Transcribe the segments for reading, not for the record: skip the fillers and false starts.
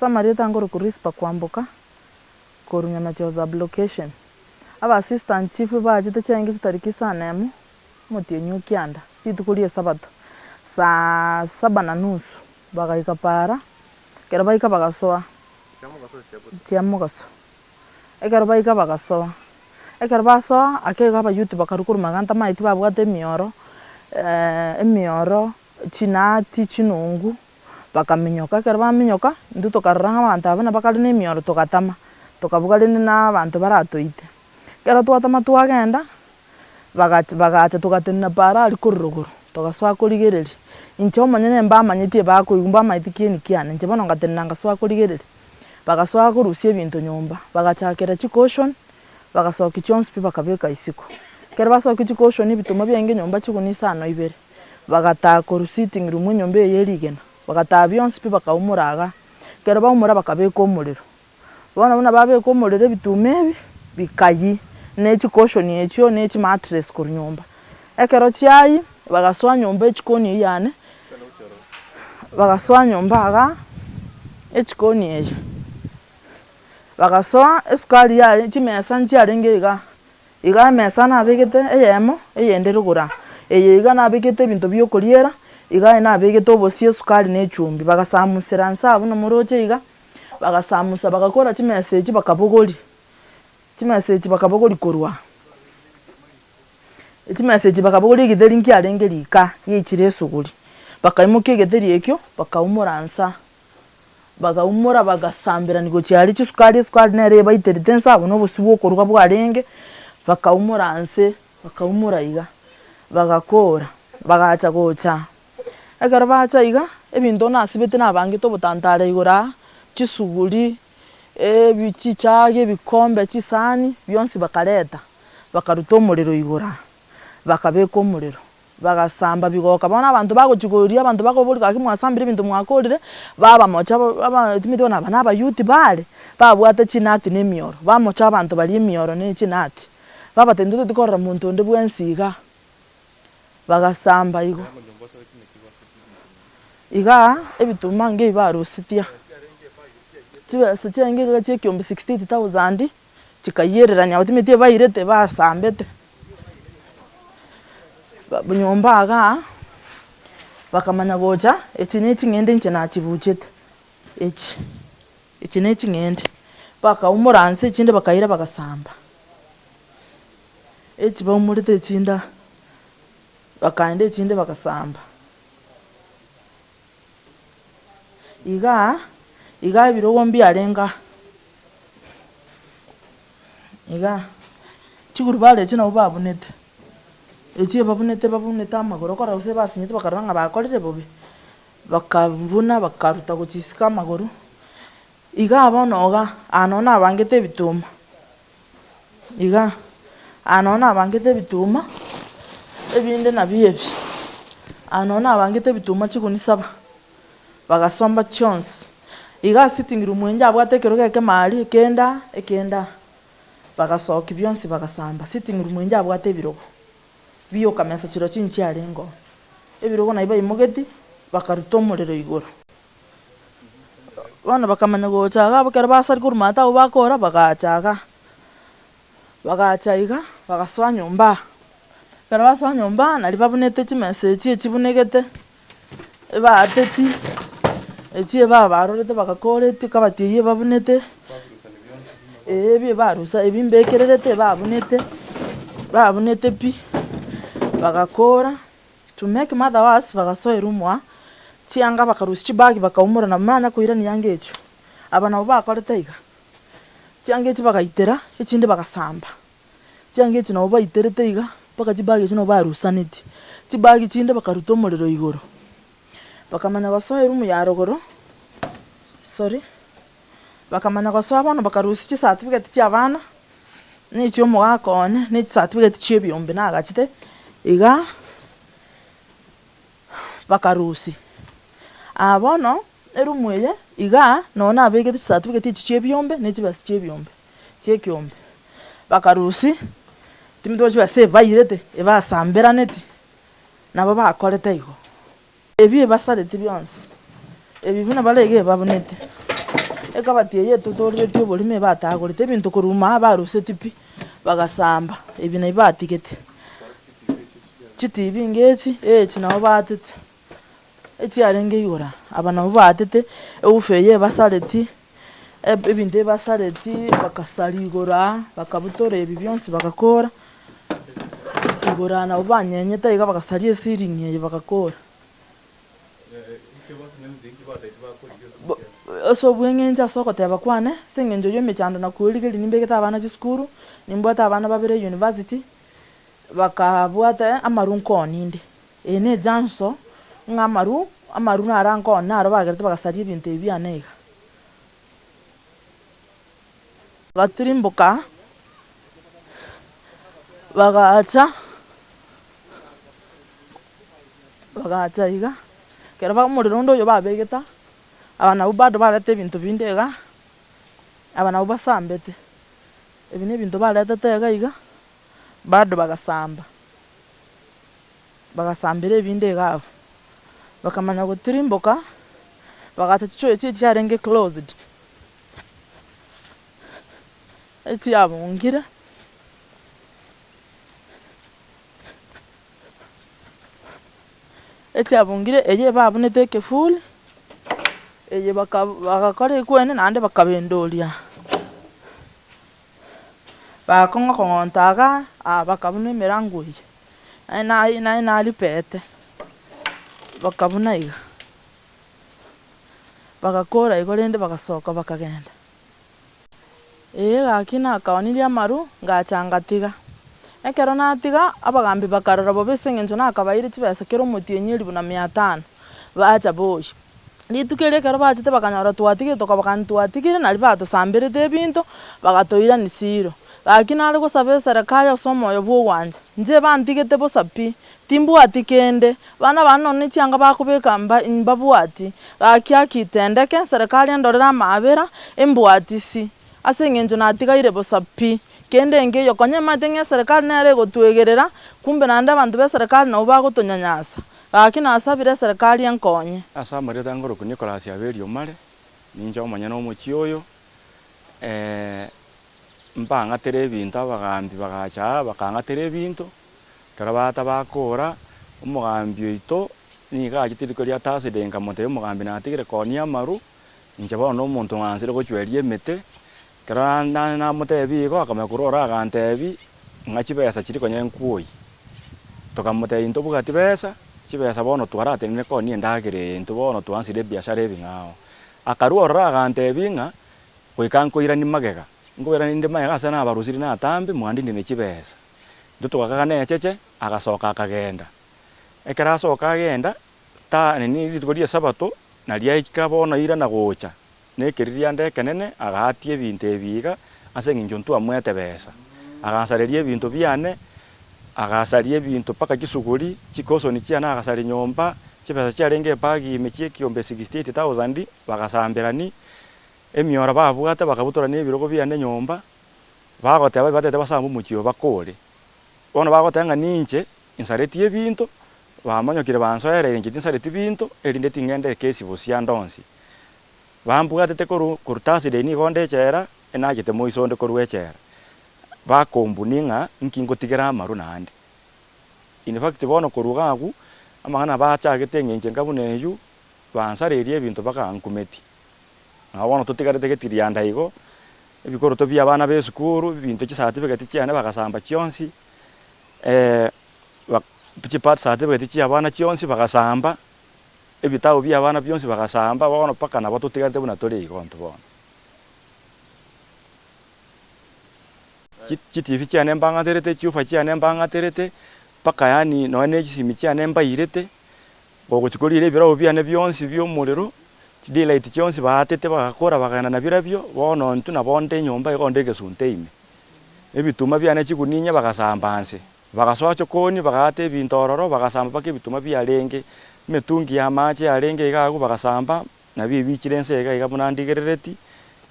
Samari tango kurispa kwambuka koru Nyamecheo za blockation. Aba assistant chief bajite cyangwa tutariki sanemu mutinyu kyanda itukulie sabato saa 7:30 bagaika para kera baika bagasoa tiamugaso ekera baika bagasoa ekera basoa akega ba youth bakarukuru maganta maiti babwate emioro chinati chinungu bakaminyoka kera baminyoka nduto karanga abantu abana bakali n'emioro tokatama tokabugale n'abantu baratoite kera twatama twagenda bagacha tugatenna para ali kuruguru togaswa kurigereri incho manyene mbamanyitie bakoigumba maitikie nikiane nje bono ngatenna ngaswa kurigereri bagaswa kurusia bintu nyumba bagachakera chikoshon bagasoka chonsi bakabeka isiko kera basoka chikoshon bituma byenge nyumba chikunisa no ibere bagata kurusitting room nyumba yerigena bagata byonsi bakaumuraga kera baumura bakabeka omuliro bona babeka omuliro bitumebi bikayi n'echikoshoni ekyo n'echi mattress ku nyumba ekero chai bagaswa nyumba echikoni yane bagaswa nyumba aga echikoni eyo bagaswa esukari ya chimesa nchiarenge iga mesa na bigete eyemo eyenderugura eyiga na bigete bintu byokuriera iga na bigete obosie esukari n'echumbi bagasamusira nsabu no muroche iga bagasamusa bagakora chimesa echi bakabogori chimessage bakabogori korwa chimessage bakabogori githeri nkiarenge rika yichire suguri bakaimuke githeri ekyo bakaumuransa bagaumura bagasambira nigo cyari cyusukari nere bayiterite nsabo no busibo korwa bwarenge bakaumuranse bakaumura iga bagakora bagacha gocha agara bacha iga ebintu nasibete nabange to butantare igora chisuguri bichichage bikombe chisani byonsi bakareta bakaruta omuliro igora bakabeka omuliro bagasamba bigoka bona abantu bagochigoriya abantu bagobuli kakimwasambire bintu mwakorire baba mocha abatimito naba youth bale babwate chinati n'emioro bamocha abantu bali emioro n'echinati baba tenduto tikorra muntu ndi bwensiga bagasamba iga ebituma nge barusitia chibese cyangega cyekyombe 60000 chikayereranya batimitie bayirete basambete bunyomba aga bakamanya gocha echineti ngende nche na chibuchete echineti ngende bakaumuranse chinde bakayira bagasamba bamurite chinda bakande chinde bagasamba iga birogombi arenga iga chigurubale chino babunete babunete amagoro kora use basinyete bakaranga bakorire bobe bakabuna bakaruta kuchisika amagoro iga abonoga anona abangete bituma iga anona abangete bituma ebinde nabiyebi anona abangete bituma chikunisaba bagasomba chons iga sitting room enja abwatekero keke mali ekenda bagasoka byonsi bagasamba sitting room enja abwate birogo biyo kamesa chiro chinchi arengo ebirogo na iba imugeti bakaruta omuliro igoro bana bakamanya gochaga bakera basari kurumata ubakora bagacha iga bagaswa nyumba kera baswa nyumba nali babunete chimessage chibunegete eba ateti barorete bakakorete kabatiye babunete barusa ebimbekererete babunete pi bagakora to make mother was bagasoera umwa chianga bakarusi chibagi bakaumura na manya kuira niyange echo abana bakorete iga chianga echi bagaitera echinde bagasamba chianga echi no baiterete iga baka chibagi chino barusaniti chibagi chinde bakaruta omuliro igoro bakamanya basoera umuyarogoro bakamanya basoa bana bakarusi chi certificate cy'abana n'icyo muwakone ni certificate cy'ebyombe nagachite iga bakarusi abono erumweye iga nona abegete certificate cy'ebyombe n'ekibasi cy'ebyombe bakarusi timito cyose bayirete ebasambera neti nabo bakorete igo basarete byonse bina balege babunete ekabatie yetu torete oborime batagorete ebinto koruma baruseti pi bagasamba ebi na ibatigete chitivi ngeti echi nabo batete echi arenge igora aba nabo batete eufeye basareti ebinto basareti bakasari igora bakabutora ebi byonsi bakakora igora nabo banyenyete iga bakasari esiringi eyo bakakora so bweng'encha sokoteba kwane seng'encho ya emechando nakwirigeri nimbegete abana chisukuru nimbwate abana babere university bakabwate amaru nkoninde ene janso ng'amaru nara nkone naro bagerete bagasaria ebinto ebi biane iga batirimbuka bagacha iga kero omorero onde oyo babegeta aba nabo bado barete ebinto binde iga aba nabo basambete ebi na ebinto baretete iga bado bagasambira ebinde iga abo bakamanya gutirimbuka bagacha chicho echi chiarenge closed eti abungire eye babunete ekefuli eye bagakora ekwene nande bakabendoria bakong'okong'ontaga bakabuna emirango eye naye naripete bakabuna iga bagakora igo rende bagasoka bakagenda gaki nakaonirie amaru ngacha ngatiga ekero natiga abagambi bakarora bobe ase eng'encho nakabaire chibesa kero omotienyi elifu na 500 bacha boshi rituko erio ekero bachete bakanyora twatigire tokabaka ntwatigire nari batosambirete ebinto bagatoirani zero gaki nare gosaba eserekari ase omoyo bwa ogwancha inche bantigete bosa pi timbwati kende bana bane nonye chianga bakobeka mbabwati gaki akitendeke eserekari endorere amabera embwatisi ase eng'encho natigaire bosa pi kende engeyo konyemate ng'a eserekari nere egotwegerera kumbe naende abanto ba eserekari nabo bagotonyanyasa gaki nasabire eserekari enkonye ase amarete ngoroku nikolasi aberio mare ninche omonyene omochio oyo mbang'atera ebinto abagambi bagacha bakang'atera ebinto kero bata bakora omogambi oito niga achete riko ria Thursday nkamotebia omogambi natigire konia amaru inche bono omonto ng'ansire gochweria emete kero namotebia igo akamanya korora agantebi ng'a chibesa chiri konya enkuoi tokamotebia ntobugati besa chibesa bono twaratenire konia endagera into bono twansire ebiashara ebing'ao akarworora agantebi ng'a goika nkoirani magega nkoirani nde magega ase nabarusiri natambi mwandindine chibesa into togakaga necheche agasoka akagenda ekero asoka agenda rituko ria esabato nariaika bono ira na gocha nekeri riande ekenene agatia ebinto ebiiga ase eng'encho ntwamwete besa agasareria ebinto biane agasaria ebinto mpaka chisuguri chikosoni chiane agasaria nyomba chibesa chiarenge ebagi ime chia ekiombe 68,000 bagasambirani emiora babwate bakabutorania ebirogo biane nyomba bagoteba batete basamba omochio bakore bono bagoteba ng'a ninche nsaretie ebinto bamanyokire bansoereire inche tinsareti binto erinde ting'ende ekesi bosia ndonsi bambwatete koru Thursday nigo ndechera enachete moiso onde korwa echera bakombuni ng'a nkingotigera amaru naende in fact bono koruga agu amang'ana bachagete eng'enche nkabuna eywo bansareria ebinto bakankumeti ng'a bono totigarete getirianda igo ebikoroto bia abana ba esukuru ebinto chisatifigate chiane bagasamba chionsi chipati certificate chia abana chionsi bagasamba ebitabo bia abana bionsi bagasamba bono mpaka nabo totigarete buna tori igo nto bono chitivi chiane mbang'aterete chiufa chiane mbang'aterete mpaka yani nonya echisimi chiane mbairete gogochikorire ebirabo biane bionsi bia omorero chidaylight chionsi baatete bagakora bagenda na birabio bono ntwe nabo nde enyomba igo nde egesunte ime ebituma biane chiguninya bagasamba nse bagasoa chokoni bagata ebinto ororo bagasamba mpaka ebituma biarenge emetungi ya amache yarenge iga agu bagasamba nabio ebichire ense iga buna ndigerereti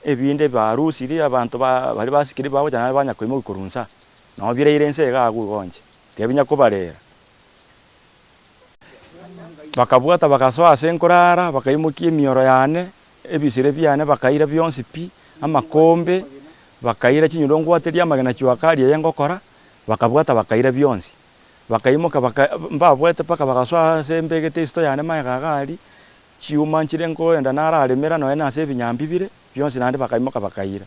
ebinde barusiri abanto bari basikiri bagocha nabo banyakoima gokorunsa nabo bireire ense iga agu igonche tebinya kobarera bakabwata bagasoa ase nkorara bakaimokia emioro yane ebisire biane bakaira bionsi pi amakombe bakaira chinyurongo ateria magana chiwakari yengokora bakabwata bakaira bionsi bakaimoka mbabwete paka bakaswa sembegete isto yane maigagari chiuma nchirengo enda naralemera no ena se binyambi bire bionsi nande bakaimoka bakaira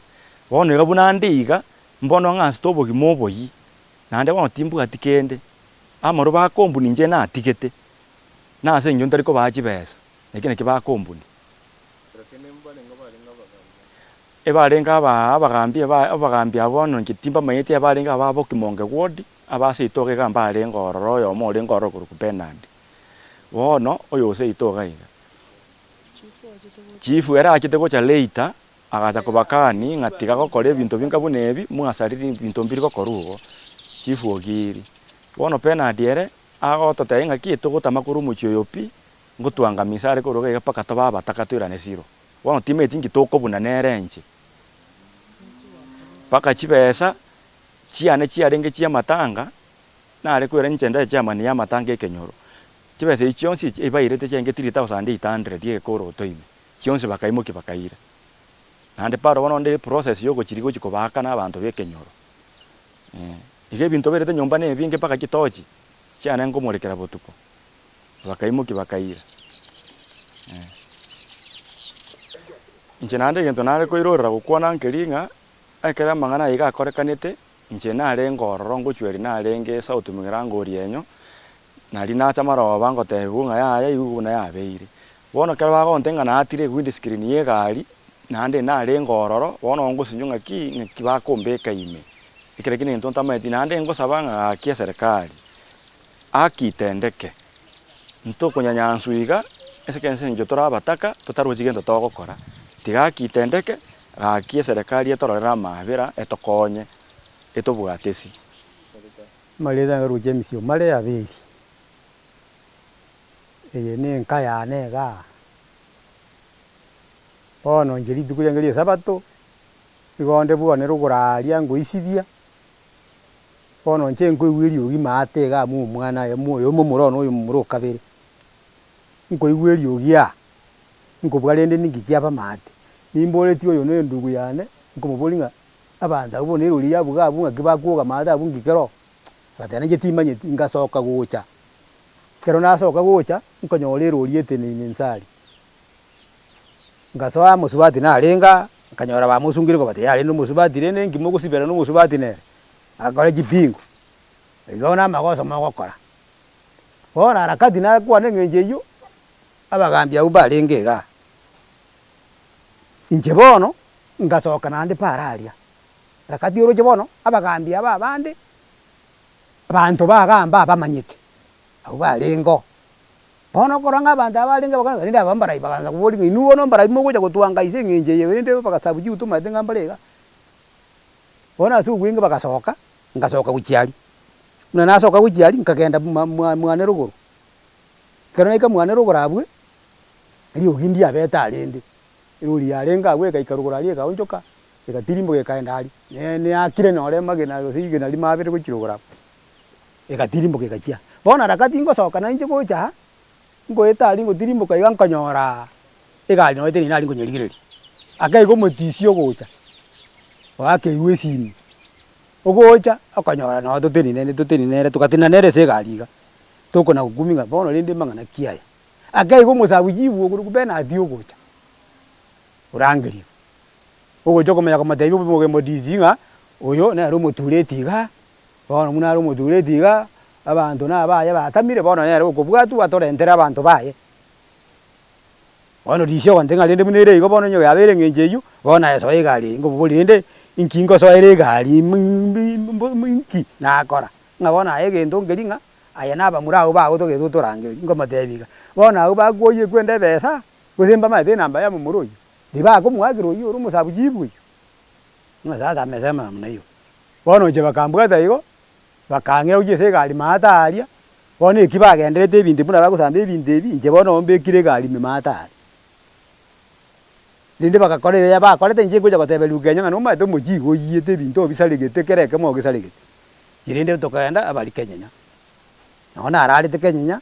bono gabuna ndiga mbono nga stobo gimobo yi nande wa timbu atikende amoro ba kombuni nje na atigete na ase nyo ntariko bachi besa nekine kiba kombuni ebarenga abagambi abono nchitimba mayete abarenga ababo kimonge ward abase itoke gamba arenga ororo yo mo renga ororo ku Bernard bono oyo se itoka iga chifu era achite gocha later agacha kubakani ngatiga gokora ebinto binga bunebi mwasariri binto mbiri gokorugo chifu ogiri bono Bernard ere agototega ngaki etogotama muchio yopi ngotwanga misare koroga paka toba batakatwirane siro bono timeti ngitokobuna nerenche paka chibesa chiane chiarenge chia matanga nare kwera nchenda chamani ya matanga ekenyoro chibesa ichionsi ebairete chenge 3800 die koro toime chionsi bakaimoki bakaira nande paro bono nde process yoko chirigo chikobaka na abantu bekenyoro ige binto berete nyomba ne binge paka chitochi chiane ngomorekera botuko bakaimoki bakaira inche nande gento nare koirora gukwana nkeringa akera mangana iga akorekanete inche nare ngororo ngochweri narenge South Mugirango orienyo nari nacha maroba ngotebu nga ya yugu na ya beire bono kera bagontenga na atire wind screen ye gari nande nare ngororo bono ngosunyunga ki bakombeka ime ikere kini ntonta maiti nande ngosabanga akia serikali akitendeke ntoko nyanyansuiga esekense njotora bataka totarujigendo togokora tiga akitendeke akia serikali etorera mabera etokonye etobwatesi mareda ngaruche misio mare abiri eye ne nkaya nega ono njeri tukuyangeria sabato igonde bwane ruguraria ngoisibia ono nche nkoigwiri ogima atega mu mwana ya moyo mumurono uyu mumuro kabere nkoigwiri ogia nkobwarende ningikia bamate nimboreti uyu ne ndugu yane nkomubolinga abanda ubone ruri yabuga abunga kibakuga mada abungi kero batana getimanye ngasoka gucha kero nasoka gucha nkonyore ruri etene ninsari ngasoa musubati na arenga nkanyora ba musungire ko bati yari no musubati rene ngimo gusibera no musubati ne akore jipingo igona magoso magokora ora rakadi na kwa ngenjeyo abagambia ubarengega inje bono ngasoka nande pararia rakati oro bono abagambia babande abantu bagamba bamanyite abo barengo bono koranga abantu abarenga bakanga nda bambara ibaganza kubolinga inuwo no mbara imo goja gutwanga ise ngenje yende bakasabuji utuma denga mbarega bona su gwinga bakasoka ngasoka guchiali una nasoka guchiali nkagenda mwane ruguru kereka mwane ruguru abwe ari ogindi abeta arende iruri yarenga abwe kaikarugura ari kaonjoka ekatirimbo gekaendari ne akire nore magena gosige nari mabere guchirugura ekatirimbo gekachia bona rakati ngosoka na inje gocha ngoetari ngotirimbo kaiga nkanyora egali no eteni nari ngonyerigireri akaigo motisio gocha wake iwesini ogocha akanyora no toteni nere tukatina nere segaliga toko na kuguminga bono rinde mangana kiaya akaigo musabujibu oguru kubena adio gocha urangiri ogo joko maya kama daibo moge modizinga oyo na romo turetiga bono muna romo turetiga abantu na baya batamire bono nere okobwatu atorentera abantu baye bono disho wandenga lende munere igo bono nyo yabere ngenjeyu bono eso egali ngo bolinde inkingo so ere gali minki na akora ngabona egendo ngeringa aya naba murao ba gotoge tutorangeri ngo matebiga bono abo bagoye kwende besa guzimba mate namba ya mumuroyi diba ko mwagiro yo rumo sabujibu ngazaza mesema namna hiyo bono je bakambwata igo bakange ugese gali mataria bono ikibagenderete ibindi buna bagusamba ibindi ibi nje bono ombekire gali mematari linde bakakorera ya bakorete nje kuja gotebelu Kenya no mato mujigo yite binto bisalegete kereke mo gisalegete jirinde tokenda abali Kenyenya nona arali te Kenyenya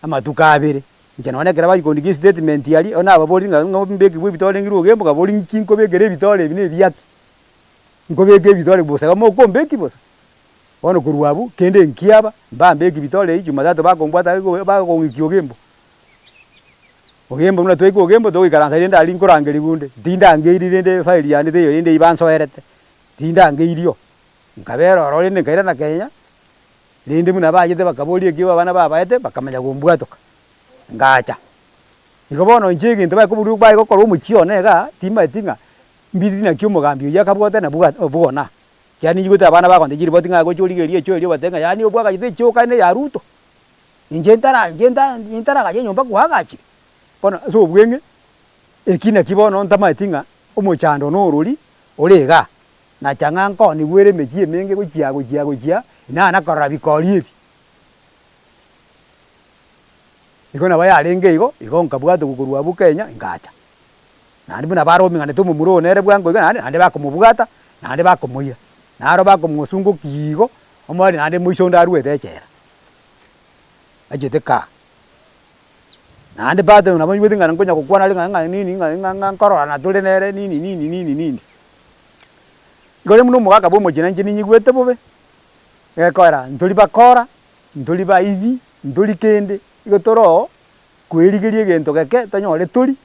amatuka abiri njenone kera bayikondi ki statement yali ona ababori ngambeki bwibitole ngiro gembo kabori kinko begere bitole bine byaki ngobeke bitole bosa kamo kombeki bosa bono kuruabu kende nkiaba mbambeki bitole iju matatu bakombwata bakongikyo gembo ogembo muna tweko gembo to ikaransa rinda alinkurangeri gunde tinda ngeiri rinde file yandi te rinde ibanso erete tinda ngeirio nkabero rorinde nkaira na Kenya rinde muna bajete bakabori kiwa bana babaete bakamenya gombwatoka ngacha ikobono njigi ntoba kuburu bayi kokoro muchione ga tima tinga mbidi na kyo mugambi ya kabwata na bugona yani yiguta abana bakonde jiri botinga go chori gerie chori batenga yani obwaga jite choka ne ya ruto njentara ga nyomba kuhagachi bona so bwenge ekina kibono ntama tinga omochando no ruri orega na changa nko ni bwere mechie menge gochia na kora bikori ikona baya renge igo nkabwato gukurwa bukenya ngacha nandi buna baro mingane tumu muro nere bwango nandi bakomubwata nandi bakomuya naro bakomusungu kigo omwari nandi muishonda ruete chera ajete nandi bado na bonyi ngana ngonya kokwana linga nini ngora na tule nere nini gole muno mugaka bomo jina njini nyigwete bobe ekora ntuli bakora ntuli ba ivi ntuli kende igotoro kwerigerie gento geke tonyore turi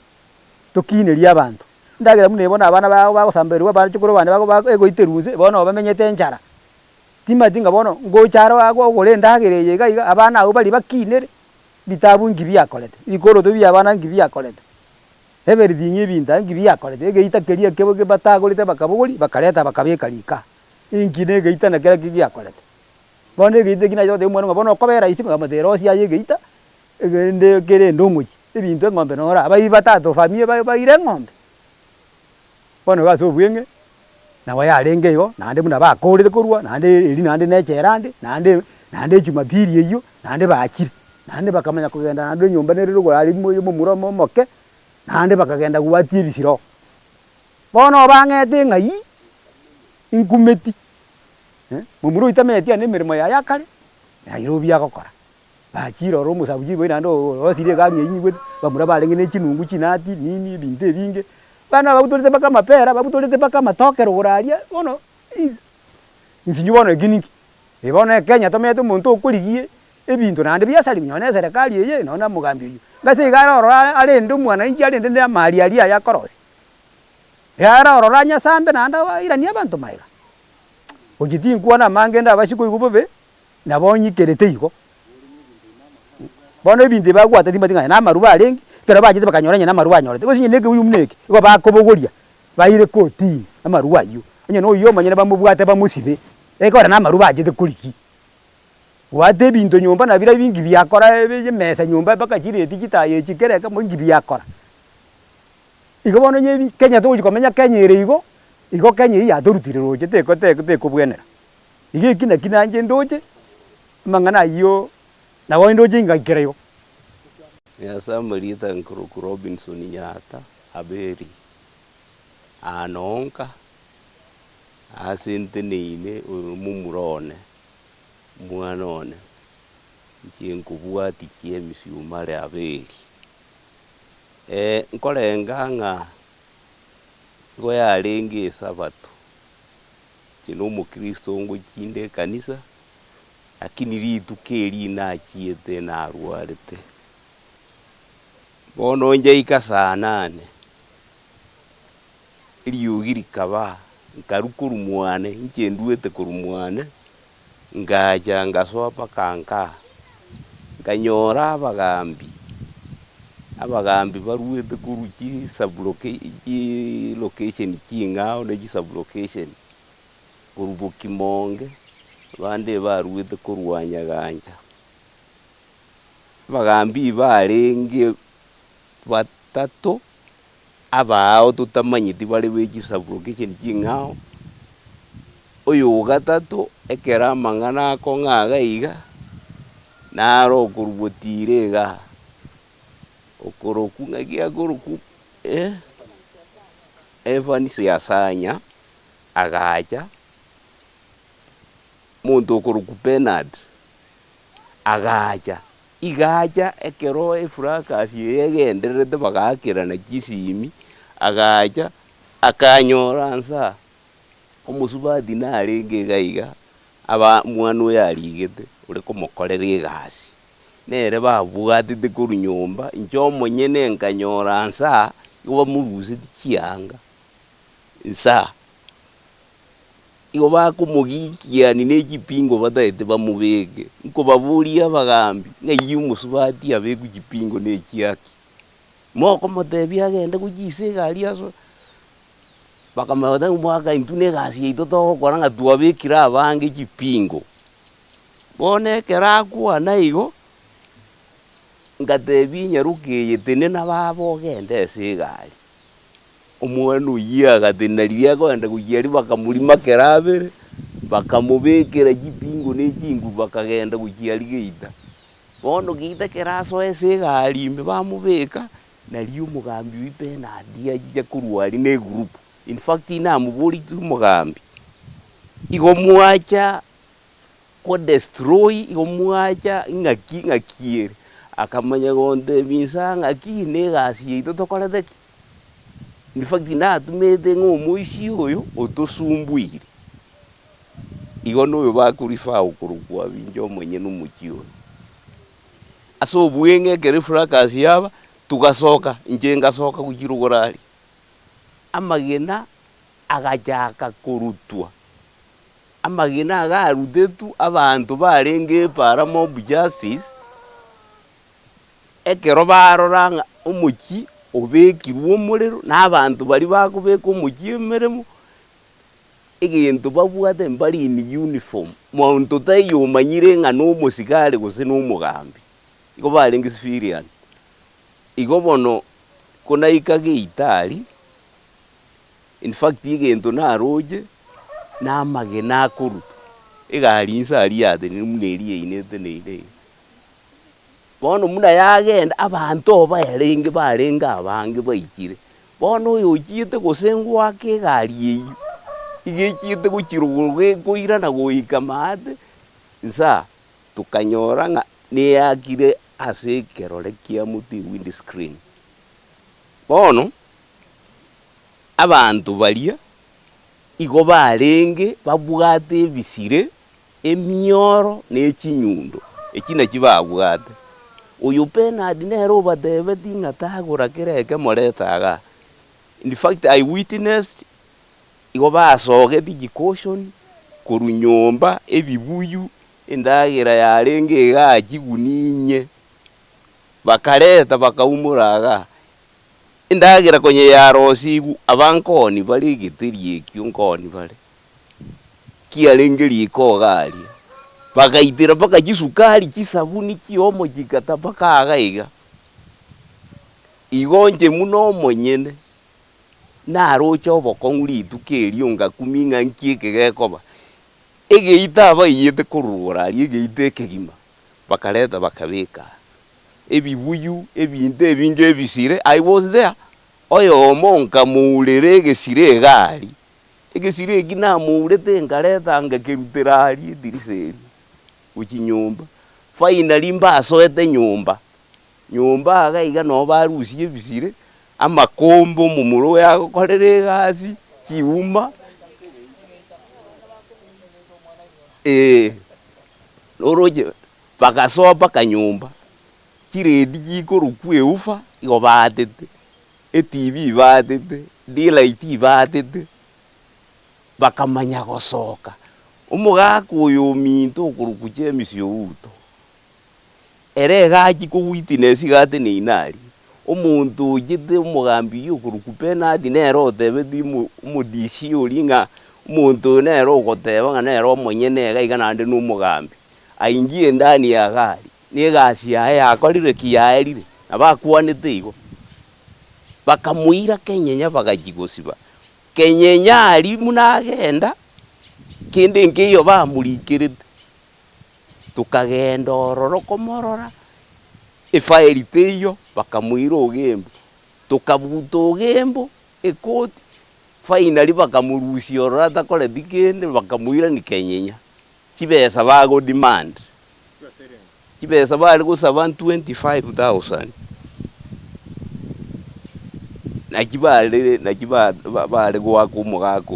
tukineria abantu ndagira mune bona abana ba gusamberwa ba chukuru bane ba egoiteruze bona bamenyete njara tima tinga bono ngocharo ago gore ndagire iga abana abo bali bakinere bitabu ngibi yakolete ikoro to bya abana ngibi yakolete everything ibinda ngibi yakolete egeita keria kebo ke batagorite bakabuguri bakareta bakabeka lika ingine geita na kera kigi yakolete bona geite kina yote mwana bona kobera isi ngamatero sia yegeita egende kere ndumuji ibintu ngombe nora abai batatu famie baire ngombe bono gaso bwenge na waya renge yo nande muna bakorire kurwa nande iri nande necherande nande jumapili iyo nande bakire nande bakamanya kugenda nande nyumba nerero gwari mu muromo moke nande bakagenda guwatie bisiro bono bangete ngai inkumeti mumuro itameti ane mirimo ya yakare ya irobia gokora bachiro ro musabuji bwe nando osire ga nyenyigwe bamura barenge ne kinungu kinati nini binde binge bana babutolete baka mapera babutolete baka matokero buraria bono insinyu bono giningi bono Kenya tomete muntu okurigie ebintu nande biasari nyone serikali eye nona mugambi uyu ngase igaro ari ndu mwana inji ari ndende amali ali ya korosi yara ororanya sambe nanda irania abantu maiga ogiti nkuona mangenda bashiko igubobe nabonyikerete igo bono ebintu bagwata timatinga na maruba arengi kera bajite bakanyoranya na maruba nyorete gosinye nege uyu muneke igo bakobogoria baire koti amaruba yu onye no yo manyene bamubwate bamusibe ekora na maruba ajite kuriki wate bintu nyumba na bira bingi byakora mesa nyumba bakakire digitaye chikereka mungi byakora igo bono nye Kenya to ujikomenya Kenya ire igo Kenya ya dorutire roje te kubwenera igi kinanje ndoje mangana iyo na woindo jinga kireyo ya samarita nkuru Robinson nyata aberi anonka asinteneine mumurone mwanone nkinkubwati kiemisi umare aberi nkolenganga go yarengi sabato kino mukristo ngo kinde kanisa lakini ritu keri na chiete na arwarete bono nje ikasa 8 iliugiri kaba nkarukuru mwane nkenduete kurumwane ngaja ngasopa kanka nganyora abagambi baruete kuruki sublocation location kingao ne sublocation kurubuki monge bande baruete kurwanya ganja bagambi barenge batatu abao tutamanyiti bali beji sublocation kingao oyo gatatu ekera mangana ko ngaga iga naro kurubutire ga okoroku ngagia goroku Evan siasanya agaja muntu okoroku Bernard agaja igacha ekero efuraka yegenderete bagakirana kisimi agacha akanyora nsa omusubati narenge gaiga aba mwana oyo arigete uri kumukorera egasi nere babwatete kuru nyomba incho monyene nkanyora nsa igo bamurusete chianga nsa igo bakumugikiani n'ekipingo bataete bamubege nko baburia bagambi ng'ayi omusubati abeku chipingo n'echiaki moko motebia agende kuchise egari aso bakamata mwaka intune egasi yaito togokora ng'a twabekire abange chipingo bono ekero akwana igo ngatebia nyaruka tene nababo ogende ase egari omwana oyio agatenariria agoenda gochiari bakamurima kerabere bakamubekera chipingo n'echingu bakagenda gochiari geita bono geita kerasoa ase egari ime bamubeka nario omogambi oyo penadi achicha korwari na egroup in fact namoboritu omogambi igo mwacha kodestroy igo mwacha ng'aki ere akamanya gontebia nsa ng'aki na egasi yaito tokorete ki in fact natumete ng'omoici oyo otosumbuire igo noyo bakorifa okorokwa binche omonyene omochi oyo ase obweng'e ekero efuraka yaba tugasoka inche ngasoka gochirogorari amagena agachaka korutwa amagena agarutetu abanto barenge para mob justice ekero barora ng'a omochi obekirwe omorero n'abanto bari bakobeka omochi emeremo egento babwate mbari in uniform monto taiyo omanyire ng'a n'omosigare gose n'omogambi igo barenge civilian igo bono konaika geitari in fact egento naroche namagena akoruta egari nsa ariate muna yainete neire bono muna yagenda abanto baerenge barenge abange baikire bono oyo ochiete gose ngwake egari eyio igechiete gochirogoro goirana goika maate nsa tukanyora ng'a neyakire ase ekerore kia moto windscreen bono abantu baria igo barenge babwate ebisire emioro n'echinyundo eki naki babwate oyo penadi nero obatebeti ng'a tagora kereke moretaga in fact I witnessed igo basogeti jikoshoni koru nyomba ebibuyu endagera yarenge egachi guninye bakareta bakaumuraga endagera konye yarosigu abankoni bari egiteri ekio nkoni bari kiarenge riko gari bagaitira paka chisukari chisabuni kiomo chikata paka agaiga igonche muno monyene narocha obokong'u rituko erio ngakuming'a nkieke gekoba egeita abaiyete kororari egeita ekegima bakareta bakabeka ebibuyu ebinto ebinge ebisire I was there oyo omonka muurere egesire egari egesire eki namuurete nkareta ngakeruterari etiriseri gochinyomba finally mbasoete nyomba agaiga no barusie ebisire amakombo momuro yagokorera egasi chiuma oroche bagasopa kanyomba chiredi chikorokwa eufa igo batete etv batete daylight batete bakamanya gosoka omogaka oyo ominto okorokucha emisio uto ere egachi kowitness gate neinari omonto oyete omogambi okoroku penadi nero otebeti omodisi ori ng'a omonto nero ogoteba ng'a nero omonyene iga nande n'omogambi aingie ndani ya gari negasi yaye yakorire kiyaerire nabakwanete igo bakamuira Kenyenya bagachigosiba Kenyenya ari munagenda kende nkeyo bamurikirete tukagenda ororo komorora efairite iyo bakamuira ogembo tukabuta ogembo ekoti finally bakamurusia orora takoreti kende bakamuira ni Kenyenya chibesa bago demand chibesa bali gusaba 25,000 bali gwaka omogaka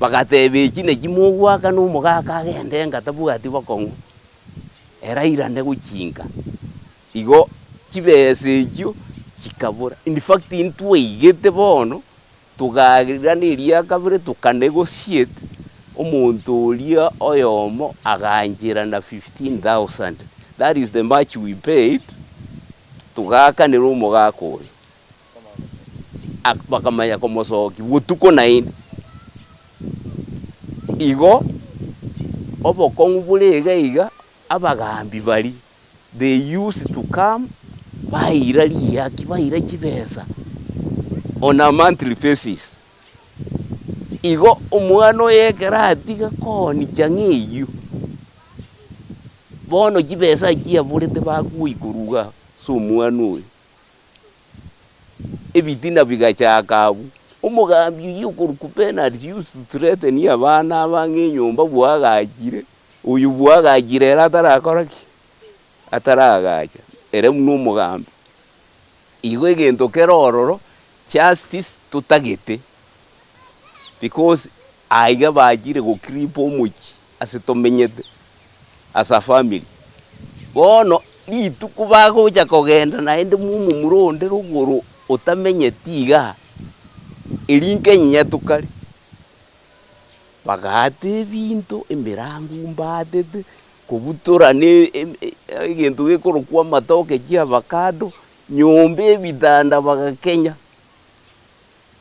bagateba eki nekimogwaka na omogaka agende engatabwati bokong'u erairane gochinga igo chibesa echio chikabura. In fact intwaigete bono tugarirana eria kabire tukanegotiate omonto oria oyomo aganchera na 15,000. That is the much we paid tugakanera omogaka oyo bakamanya komosoki botuko 9 igo obokong'u bore iga abagambi bari they used to come baira riaki baira chibesa on a monthly basis. Igo omwana oyekera atiga koni chang'eyo bono chibesa chiaborete bakwikoruga so omwana oyo ebitina bigachaka abu omogambi oyo okoruku penalty used to threaten abana abange enyomba bwagachire oyo bwagachire era atarakoraki ataragacha ere muno omogambi igo egento kerororo justice tutagete because aiga bachire gokripa omochi ase tomenyete as a family bono rituko bagocha kogenda naende mumu muronde rogoro otamenyeti iga eri Kenyenya tukari bagate ebinto emirango mbatete kobutorane egento gekorokwa amatoke chiabakado nyombe ebitanda bagakenya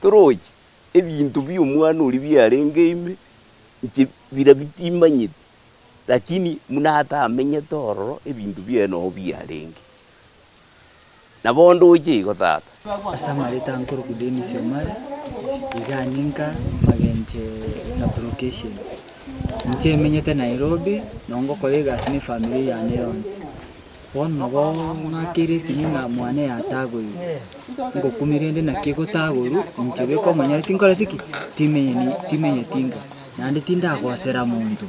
torochi ebintu by'omwana ori biarengeime nche bira bitimanyete lakini munata amenyete ororo ebintu byeno biarenge nabondo oche igo tata asamarita nkuru kudeni siomare iganinka magenche sublocation nche menyete Nairobi nongo kolega sini family yane yonse bono bo ngakire sininga mwane yatagoyu ngo kumirende na kiko tagoru nche beko manyari tinkora tiki timenye tinga nande tinda kwasera muntu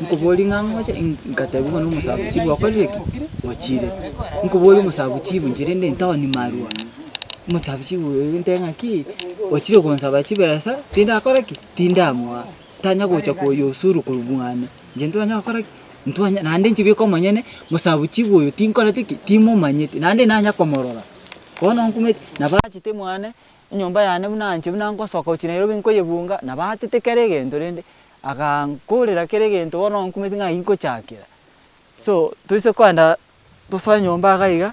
nkuboli ngangocha nkatabuga no musabu chibu wakoleki wachire nkuboli musabu chibu njirende ntawani marua musabu chibu ntenga ki wachire konsaba chibesa tinda akoreki tinda mwa tanya gocha koyo usuru kurubwane njento anya akoreki ntwanya nande nchibiko manyene musabu chibu yo tinkora tiki timo manyete nande nanya komorora kono nkumeti nabachite mwane nyomba yane munanje munango soka uchinairobi nko yebunga nabatete kerege ndorende akankurira kere gento bono nkumeti ng'a inko chakira so tuise kwanda tusoa nyomba gaiga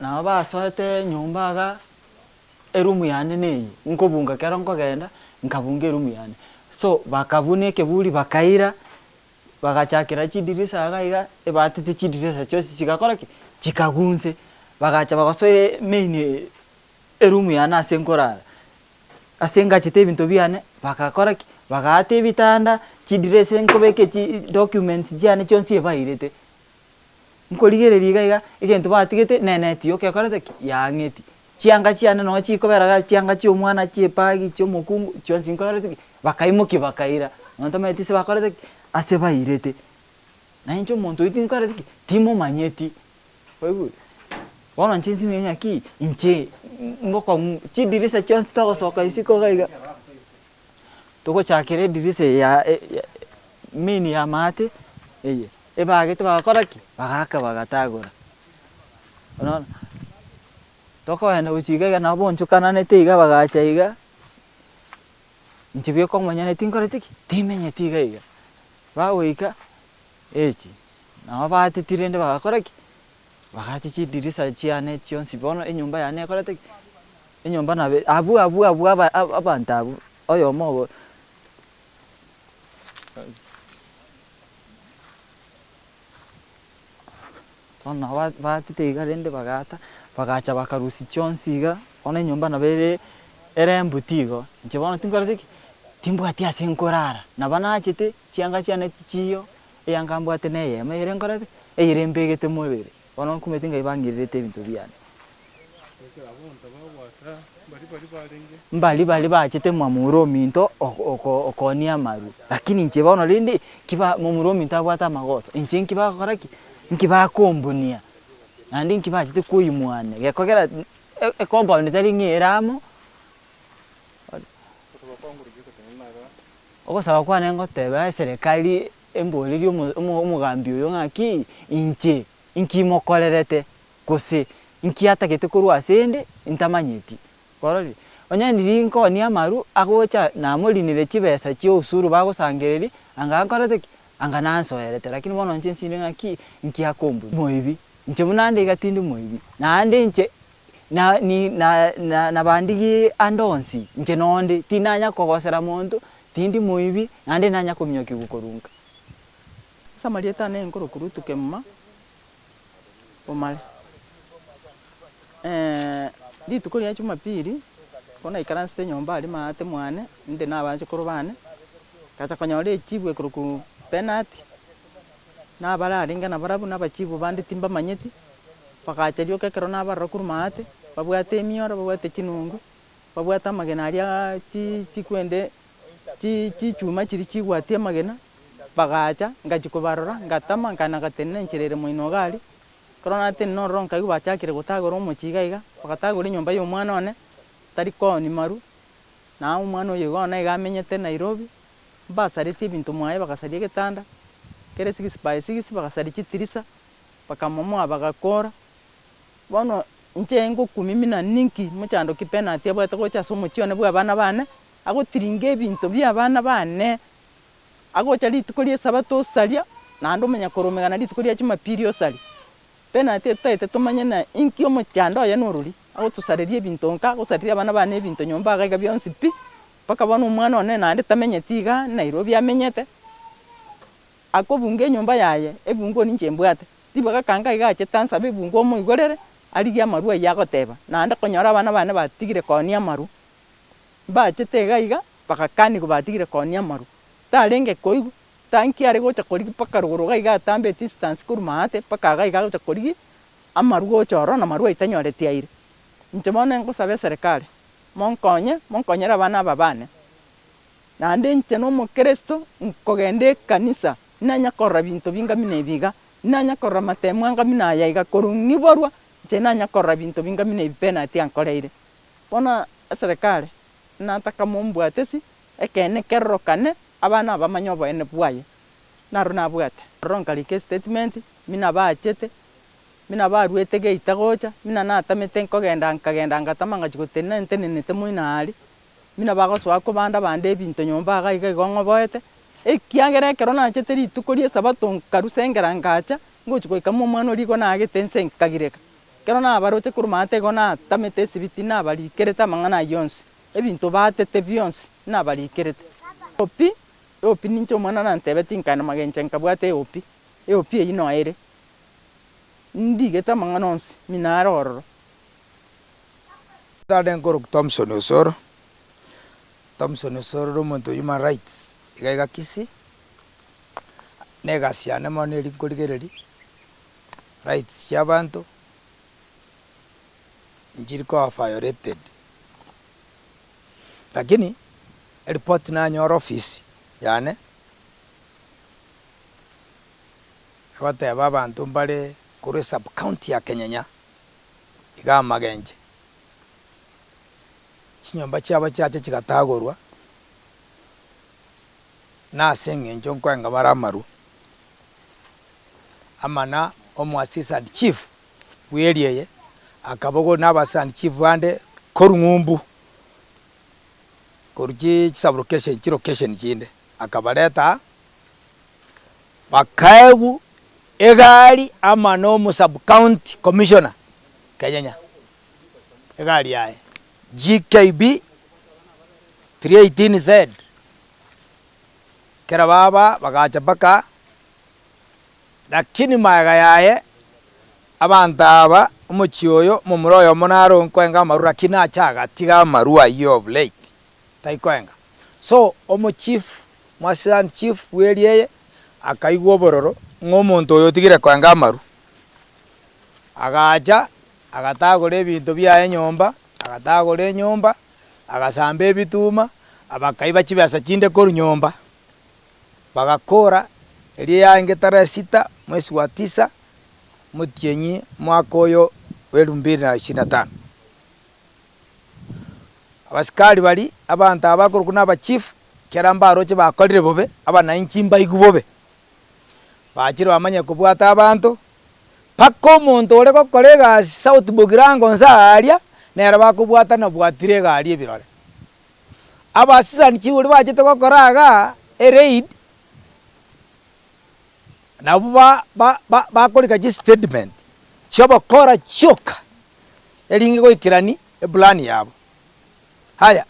na basoete nyomba ga erumu yane nei nkobunga kero nkogenda nkabunga erumu yane so bakabune kebuli bakaira bagachakira chidirisa gaiga ebatete chidirisa chose chigakora ki chikagunze bagacha bagasoe main erumu yana asenkorara asenga chite ebinto biane bakakora ki bagate bitanda chidirese nkobeke chi documents jiane chonsi ebairete nkoligere gaiga egento batigete neneti okekorete ki yang'eti chianga chiane no chikoberaga chianga chi omwana chiepagi chomokungu chonsi nkorete ki bakaimoki bakaira nontometise bakorete ki ase bairete na incho monto itinkorete ki timo manyeti oigu bono nchensi menya ki inche ngoko chidirisa chonsi togosoka isiko gaiga togochakire dirisa ya mini ya mate eye ebagete bagakora ki bagaka bagatagora ono tokoenda uchigaga nabo nchukananete iga bagacha iga nchibye komanyane tinkorete ki timenye tiga iga bagoika echi nabo batetirende bagakora ki bagati chidirisa chiane chionsi bono enyumba yane ekorete enyumba nabe abu abantabu oyo mobo bono batite iga rende bagata bagacha bakarusi chionsi iga bono enyumba nabe erembutigo nche bono tinkorete timbwati ase nkorara nabanachete chianga chiane chiyo eyanga mbwate neye mere nkorete eyirembegete mobere bono nkumeti ngai bangirete ebinto biane mbali bachete mwamuro ominto okonia amaru lakini nche bono rindi kiba mwamuro ominto abwata amagoto nche nkiba koraki nkiba kombunia nandi nkiba chete kuimwane gekogera compound tari ngiramo ogosaba kwane ngoteba serikali emboreri omugambi oyo ng'aki inche nkimokorerete gose nkiatagete korwa asende ntamanyeti korori onyaniri nkonia amaru agocha namorinire chibesa chia osuru bagosangereri anga nkorete ki anga nansoerete lakini bono nche nsinde ng'aki nkiakombu moibi nche munande igatindi moibi nande nche na bandigi andonsi nche nonde tinanya kogosera monto tindi moibi nande nanya kominyoki gukorunga samarieta ne nkoro kurutuke mma omale rituko ria Jumapili kona ikaransite nyomba ali maate mwane nde nabanje korobane kacha konyora echibwe kuruku penalty nabararinga nabarabu nabachibu bandi timba manyeti pakacherio kekero nabarro kurumate babwate emioro babwate chinungu babwate amagena aria chikwende chuma chiri chigwatie amagena bagacha ngachikobarora ngatama nkanagatene ncherere moinogali korona tene noronka igu bachakire gotagora omochiga iga bagatagora nyomba ya omwana one tari koni maru na omwana oyo gona iga amenyete Nairobi basareti ebinto mwaye bagasaria getanda kere 6x6 bagasaria chitirisa bakamomoa bagakora bono nche ngokumimina ninki mochando kipenalty abwate gocha somochione bwa bana bane agotiringa ebinto bia bana bane agocha rituko ria Sabato osaria nando omenya koromegana rituko ria Jumapili osaria penalty tutaete tomanye na inki omochando oye norori agotusareria ebinto nka agosariria abana bane ebinto nyomba agaiga bionsi pi mpaka bono omwana one nande tamenyeti iga Nairobi amenyete akobunga enyomba yaye ebungo ninche mbwate tibaga kanga iga achete ansabe ebungo omoigorere arigie amaru aya agoteba nande konyora abana bane batigire konia amaru bachete iga iga bagakanigo batigire konia amaru tarenge koigu tanki are gocha korigi paka ruguru iga atambe distance kurumate paka iga gocha korigi amaru gocha oro na maru itanyoreti aire nche bono ngosabe serikali monkonyera abana aba bane nande nche no mukristo nkogende kanisa nanya korra binto bingamine biga nanya korra matemu angamina yaiga korungiborwa nche nanya korra binto bingamine penalty ankoreire bono serikali nataka mombwatesi ekene kerrokane abana bamanyo boene bwaye naro nabwate ronkarike statement mina bachete mina barwete geita gocha mina natamete nkogenda ngatama ngachigotena ntenenete moinari mina bagoswa ko banda bande ebinto nyomba agaiga igongo boete ekiagera ekero nachete rituko ria Sabato nkarusengera ngacha ngochikoika omwana origo nagete nse nkagireka kero nabaroche kurumate igo natamete esibiti nabarikerete amang'ana yonsi ebinto batete bionsi nabarikerete opi ninche omwana nantebeti nkana magenche nkabwate opi eyi noere ndigete amang'ana onsi minara ororo tade nkoro Thompson Osoro omonto human rights igaiga kisi negasiane mono eri nkorigereri rights chia abanto nchiri koa violated lakini report nanyora office yane agoteba abanto mbare kuri sub county ya Kenyenya iga amagenje chinyomba chiaba chiache chigatagorwa nase eng'encho nkwenga bara amaru amana omo assistant chief bwerieye akabogo n'abasant chief bande korung'umbu koruchi sub-location chilocation chinde akabaleta bakaegu egari amana omo sub-county commissioner Kenyenya egari yaye GKB 318Z kera baba bagacha baka lakini maega yaye abantaba omochioyo momuroyo monaro nkwenga amaru lakini achaga tiga amaru ayo of late taikwenga so omo chief mwasan chief werieye akaigwa obororo ng'omonto oyo tigire kwenga amaru agacha agatagora ebinto byaye nyomba, agatagora enyomba, agasamba ebituma, abakaiba chibesa chinde koru nyomba. Bagakora erie yaenge tarehe 6 mwezi wa 9 mutienyi mwaka oyo wa 2025. Abasikari bari abantu abakuru kuna aba chief kera mbaroche bakorire bobe abananchi mbaigu bobe bachiro bamanye kubwata abantu pako omonto ore gokora egasi South Bugirango nsaria nera bakubwata na bwatire gari ebirore abasisani chiuri bachete gokora aga raid na bakorika chi statement chobokora choka eringi goikirani eplani yabo. Haya,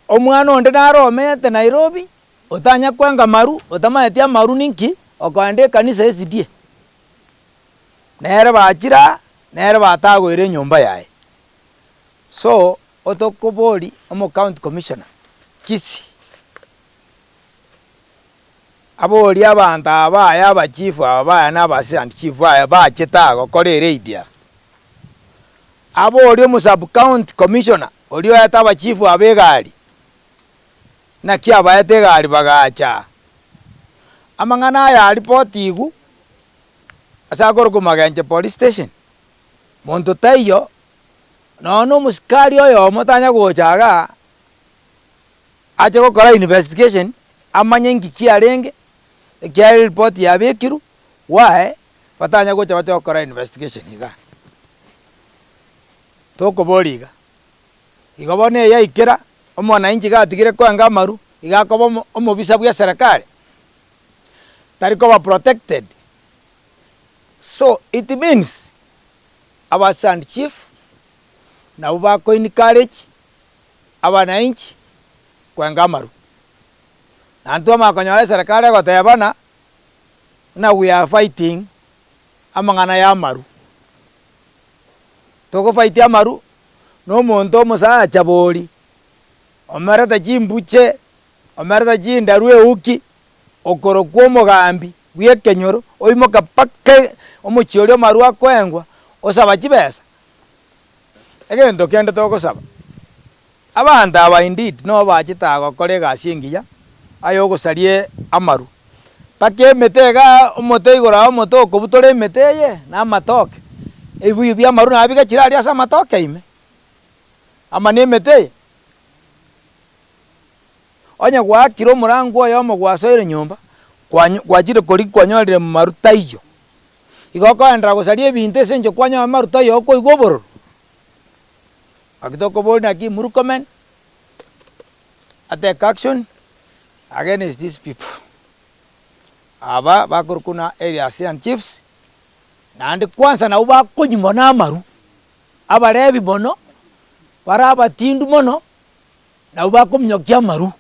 omwana onde naromete Nairobi, otanya kwanga maru, otamaetia maru ninki, okwande kanisa esidie. Nere bachira, nere batagwire nyomba yae. So, otokobori, omo county commissioner, kisi. Abori abantu abaya abachifu abaya n'abasant chief aya bachetago kore reidia. Abori omo sub county commissioner olio yataba chifu abegari na kia bayete gari bagacha amangana ya report igu asagoro kumagenje police station monto tayo no muskari oyo motanya gochaga aje gokora investigation amanye ngiki arenge kia report ya bekiru wae batanya gocha bacha gokora investigation iga toko boriga igobone ya ikera omwana inji gatigire kwanga amaru igakoba omobisa bwa serikali tariko ba protected. So it means our sand chief na ubako encourage abananchi kwanga amaru nantu amakonyora serikali gotebana na we are fighting amangana ya amaru toko fight ya amaru no monto musa chabori omerata chimbuche omerata chindarwe uki okoro kwomo gambi bwie kenyoro oimoka pake omuchiori marua kwengwa osaba chibesa egento kende toko saba abantu aba indeed no bachitago kore gasingiya ayo gosarie amaru pake metega omoteigora omotoko butore meteye na matoke ebuyu bya maru na biga chirari asa matoke ime amane mete onya gwakiro murango yo mo gwasoire nyomba gwachire kori kwanyorire maruta iyo igoko endra gosarie ebintu esenjo kwanya maruta iyo ko igoboro akitoko bona ki murukomen take action against these people aba bakurukuna area and chiefs nandi kwanza na uba konyimo na maru abarebi bono para batindu mono na uba kumnyokia maru